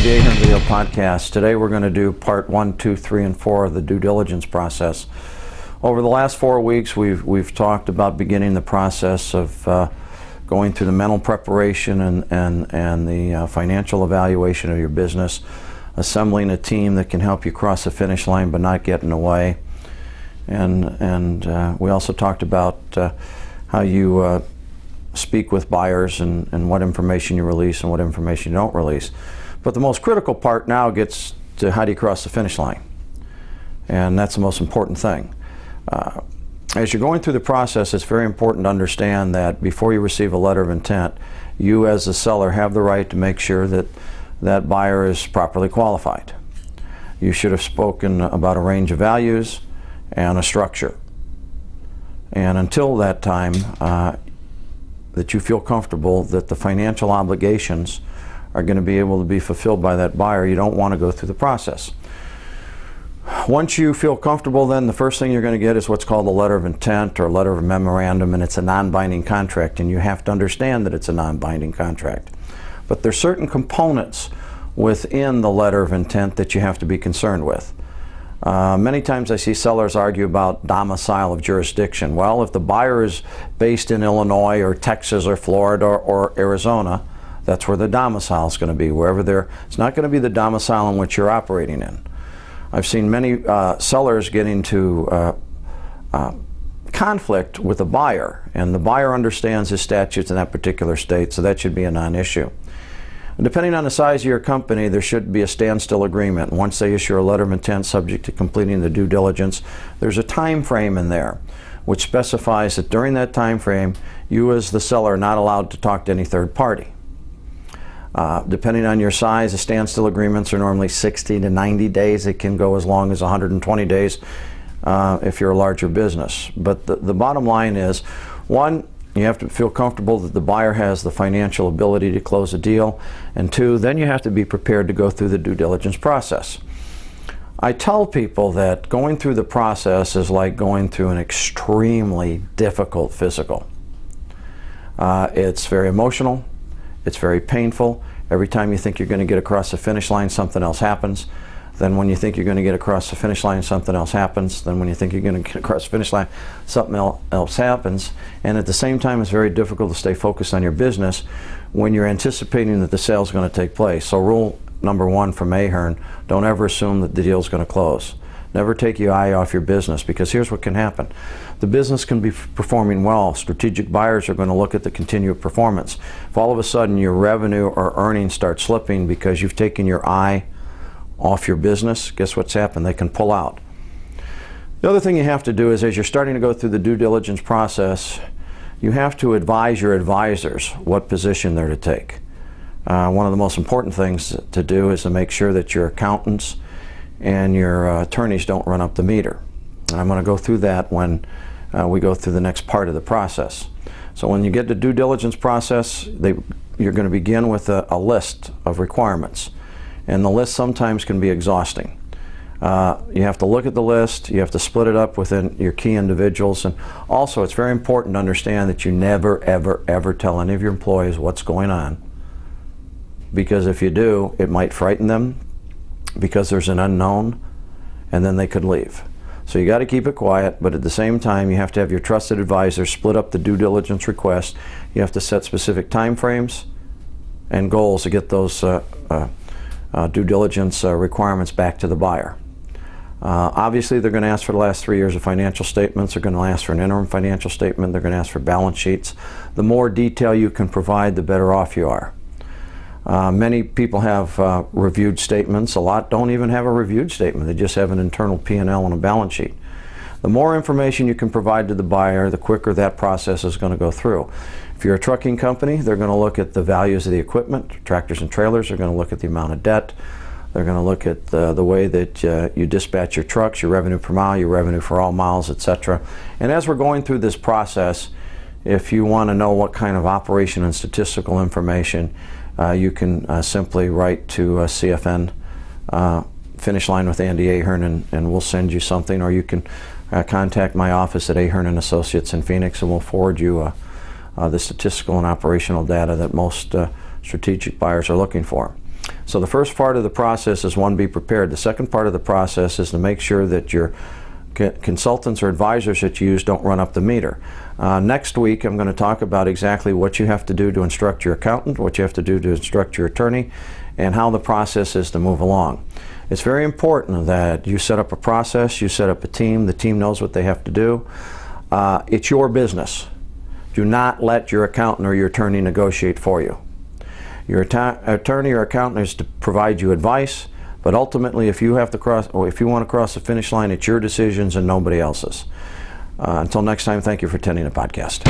Andy Ahern video podcast. Today we're going to do part 1, 2, 3, and 4 of the due diligence process. Over the last 4 weeks we've talked about beginning the process of going through the mental preparation and the financial evaluation of your business, assembling a team that can help you cross the finish line but not get in the way. And we also talked about how you speak with buyers and what information you release and what information you don't release. But the most critical part now gets to how do you cross the finish line. And that's the most important thing. As you're going through the process, it's very important to understand that before you receive a letter of intent, you as the seller have the right to make sure that that buyer is properly qualified. You should have spoken about a range of values and a structure. And until that time, that you feel comfortable that the financial obligations are going to be able to be fulfilled by that buyer, you don't want to go through the process. Once you feel comfortable, then the first thing you're going to get is what's called a letter of intent or a letter of memorandum, and it's a non-binding contract, and you have to understand that it's a non-binding contract. But there's certain components within the letter of intent that you have to be concerned with. Many times I see sellers argue about domicile of jurisdiction. Well, if the buyer is based in Illinois or Texas or Florida or Arizona, that's where the domicile is going to be. Wherever it's not going to be the domicile in which you're operating in. I've seen many sellers get into conflict with a buyer, and the buyer understands his statutes in that particular state, so that should be a non-issue. Depending on the size of your company, there should be a standstill agreement. Once they issue a letter of intent subject to completing the due diligence, there's a time frame in there which specifies that during that time frame, you as the seller are not allowed to talk to any third party. Depending on your size, the standstill agreements are normally 60 to 90 days. It can go as long as 120 days if you're a larger business. But the bottom line is, one, you have to feel comfortable that the buyer has the financial ability to close a deal, and two, then you have to be prepared to go through the due diligence process. I tell people that going through the process is like going through an extremely difficult physical. It's very emotional, it's very painful. Every time you think you're going to get across the finish line, something else happens. Then when you think you're going to get across the finish line, something else happens. Then when you think you're going to get across the finish line, something else happens. And at the same time, it's very difficult to stay focused on your business when you're anticipating that the sale is going to take place. So rule number 1 from Ahern, don't ever assume that the deal is going to close. Never take your eye off your business, because here's what can happen. The business can be performing well. Strategic buyers are going to look at the continued performance. If all of a sudden your revenue or earnings start slipping because you've taken your eye off your business, guess what's happened? They can pull out. The other thing you have to do is, as you're starting to go through the due diligence process, you have to advise your advisors what position they're to take. One of the most important things to do is to make sure that your accountants and your attorneys don't run up the meter. And I'm going to go through that when we go through the next part of the process. So when you get to due diligence process, you're going to begin with a list of requirements. And the list sometimes can be exhausting. You have to look at the list, you have to split it up within your key individuals, and also it's very important to understand that you never, ever, ever tell any of your employees what's going on. Because if you do, it might frighten them, because there's an unknown, and then they could leave. So you got to keep it quiet, but at the same time you have to have your trusted advisor split up the due diligence request. You have to set specific time frames and goals to get those due diligence requirements back to the buyer. Obviously they're going to ask for the last 3 years of financial statements, they're going to ask for an interim financial statement, they're going to ask for balance sheets. The more detail you can provide, the better off you are. Many people have reviewed statements. A lot don't even have a reviewed statement. They just have an internal P&L and a balance sheet. The more information you can provide to the buyer, the quicker that process is going to go through. If you're a trucking company, they're going to look at the values of the equipment. Tractors and trailers are going to look at the amount of debt. They're going to look at the way that you dispatch your trucks, your revenue per mile, your revenue for all miles, etc. And as we're going through this process, if you want to know what kind of operation and statistical information, you can simply write to CFN Finish Line with Andy Ahern, and we'll send you something, or you can contact my office at Ahern and Associates in Phoenix, and we'll forward you the statistical and operational data that most strategic buyers are looking for. So the first part of the process is, one, be prepared. The second part of the process is to make sure that your consultants or advisors that you use don't run up the meter. Next week I'm going to talk about exactly what you have to do to instruct your accountant, what you have to do to instruct your attorney, and how the process is to move along. It's very important that you set up a process, you set up a team, the team knows what they have to do. It's your business. Do not let your accountant or your attorney negotiate for you. Your attorney or accountant is to provide you advice, but ultimately, if you want to cross the finish line, it's your decisions and nobody else's. Until next time, thank you for attending the podcast.